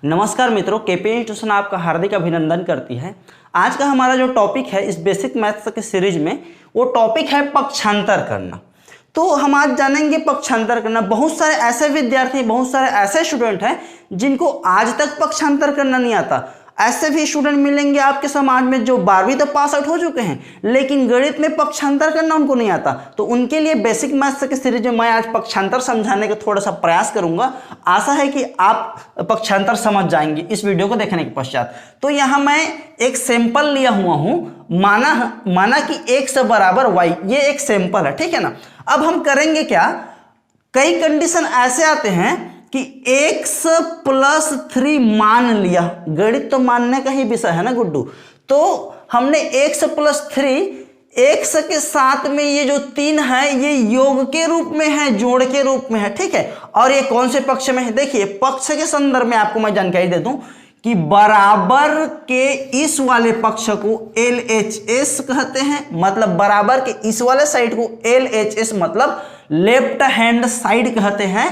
नमस्कार मित्रों, KP institution आपका हार्दिक अभिनंदन करती है। आज का हमारा जो टॉपिक है इस बेसिक मैथ्स के सीरीज में, वो टॉपिक है पक्षांतर करना। तो हम आज जानेंगे पक्षांतर करना। बहुत सारे ऐसे विद्यार्थी, बहुत सारे ऐसे स्टूडेंट हैं जिनको आज तक पक्षांतर करना नहीं आता। ऐसे भी स्टूडेंट मिलेंगे आपके समाज में जो 12वीं तक पास आउट हो चुके हैं, लेकिन गणित में पक्षांतर करना उनको नहीं आता। तो उनके लिए बेसिक मैथ्स के सीरीज में मैं आज पक्षांतर समझाने का थोड़ा सा प्रयास करूंगा। आशा है कि आप पक्षांतर समझ जाएंगे इस वीडियो को देखने के पश्चात। तो यहाँ मैं एक सैंपल लिया हुआ हूं, माना कि x बराबर y, ये एक सैंपल है, ठीक है ना। अब हम करेंगे क्या, कई कंडीशन ऐसे आते हैं कि x प्लस 3 मान लिया। गणित तो मानने का ही विषय है ना गुड्डू। तो हमने x प्लस 3, x के साथ में ये जो 3 है ये योग के रूप में है, जोड़ के रूप में है, ठीक है। और ये कौन से पक्ष में है, देखिए पक्ष के संदर्भ में आपको मैं जानकारी दे दूं कि बराबर के इस वाले पक्ष को LHS कहते हैं। मतलब बराबर के इस वाले साइड को LHS मतलब लेफ्ट हैंड साइड कहते हैं।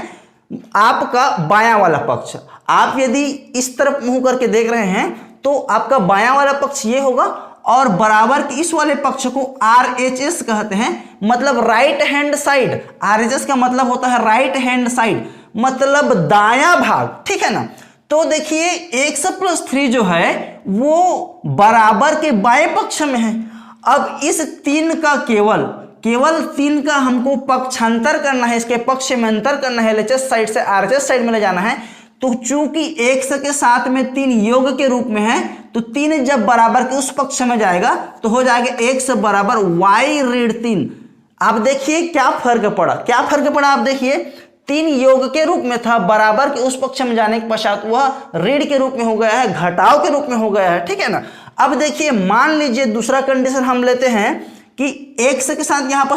आपका बायां वाला पक्ष, आप यदि इस तरफ मुंह करके देख रहे हैं तो आपका बायां वाला पक्ष ये होगा, और बराबर के इस वाले पक्ष को RHS कहते हैं, मतलब राइट हैंड साइड। RHS का मतलब होता है राइट हैंड साइड, मतलब दायां भाग, ठीक है ना। तो देखिए x प्लस 3 जो है वो बराबर के बाएं पक्ष में है। अब इस 3 का केवल 3 का हमको पक्षांतर करना है, इसके पक्ष में अंतर करना है, LHS साइड से RHS साइड में ले जाना है। तो चूंकि x के साथ में 3 योग के रूप में है, तो 3 जब बराबर के उस पक्ष में जाएगा तो हो जाएगा x बराबर y ऋण 3। आप देखिए क्या फर्क पड़ा, आप देखिए 3 योग के रूप में था, बराबर के उस पक्ष में जाने के पश्चात वह ऋण के रूप में हो गया है, घटाव के रूप में हो गया है, ठीक है ना। अब देखिए मान लीजिए दूसरा कंडीशन हम लेते हैं कि x के साथ यहाँ पर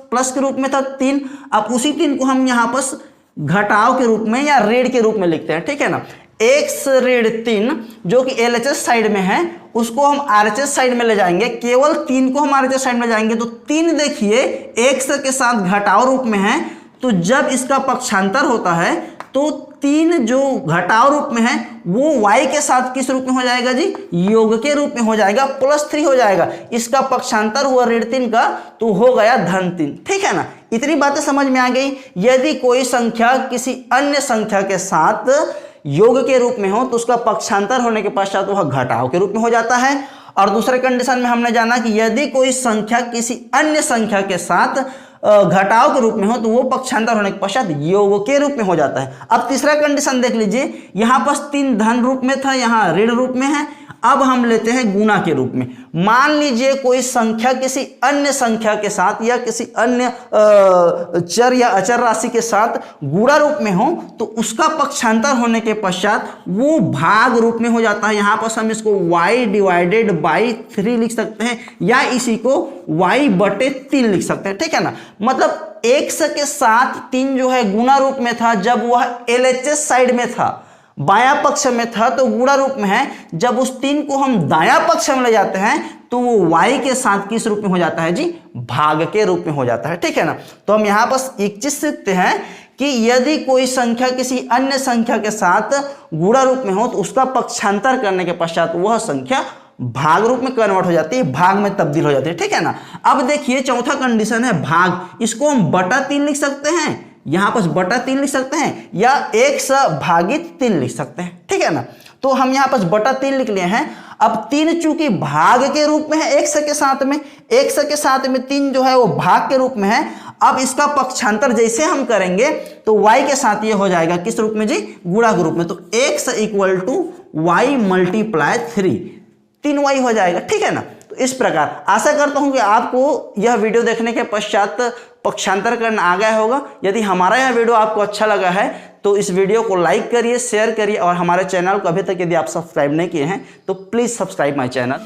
प्लस के रूप में था 3, अब उसी 3 को हम यहाँ पर घटाव के रूप में या ऋण के रूप में लिखते हैं, ठीक है ना। x ऋण 3 जो कि LHS साइड में है, उसको हम RHS साइड में ले जाएंगे। केवल 3 को हम RHS साइड में जाएंगे तो 3 देखिए x के साथ घटाव रूप में है, तो जब इसका पक्षांतर होता है तो 3 जो घटाव रूप में है वो y के साथ किस रूप में हो जाएगा जी, योग के रूप में हो जाएगा, प्लस 3 हो जाएगा। इसका पक्षांतर हुआ ऋण 3 का, तो हो गया धन 3, ठीक है ना। इतनी बातें समझ में आ गई। यदि कोई संख्या किसी अन्य संख्या के साथ योग के रूप में हो तो उसका पक्षांतर होने के पश्चात वह घटाव के रूप में हो जाता है। और दूसरे कंडीशन में हमने जाना कि यदि कोई संख्या किसी अन्य संख्या के साथ घटाव के रूप में हो तो वो पक्षांतर होने के पश्चात योग के रूप में हो जाता है। अब तीसरा कंडीशन देख लीजिए, यहाँ पर 3 धन रूप में था, यहाँ ऋण रूप में है। अब हम लेते हैं गुणा के रूप में। मान लीजिए कोई संख्या किसी अन्य संख्या के साथ या किसी अन्य चर या अचर राशि के साथ गुणा रूप में हो तो उसका पक्षांतर होने के पश्चात वो भाग रूप में हो जाता है। यहाँ पर हम इसको y डिवाइडेड बाई 3 लिख सकते हैं, या इसी को y बटे 3 लिख सकते हैं, ठीक है ना। मतलब x के साथ 3 जो है गुणा रूप में था जब वह LHS साइड में था, बायां पक्ष में था तो गुणा रूप में है। जब उस 3 को हम दायां पक्ष में ले जाते हैं तो वो y के साथ किस रूप में हो जाता है जी, भाग के रूप में हो जाता है, ठीक है ना। तो हम यहाँ पर एक चीज सीखते हैं कि यदि कोई संख्या किसी अन्य संख्या के साथ गुणा रूप में हो तो उसका पक्षांतर करने के पश्चात वह संख्या भाग रूप में कन्वर्ट हो जाती है, भाग में तब्दील हो जाती है, ठीक है ना। अब देखिए चौथा कंडीशन है भाग। इसको हम बटा 3 लिख सकते हैं, यहाँ पर बटा 3 लिख सकते हैं, या x भागित 3 लिख सकते हैं, ठीक है ना। तो हम यहाँ पर बटा 3 लिख लिए हैं। अब 3 चूंकि भाग के रूप में है x के साथ में 3 जो है वो भाग के रूप में है। अब इसका पक्षांतर जैसे हम करेंगे तो y के साथ ये हो जाएगा किस रूप में जी, गुणा के रूप में। तो x equal to y multiply 3y हो जाएगा, ठीक है ना। तो इस प्रकार आशा करता हूं कि आपको यह वीडियो देखने के पश्चात पक्षांतर करना आ गया होगा। यदि हमारा यह वीडियो आपको अच्छा लगा है तो इस वीडियो को लाइक करिए, शेयर करिए, और हमारे चैनल को अभी तक यदि आप सब्सक्राइब नहीं किए हैं तो प्लीज़ सब्सक्राइब माय चैनल।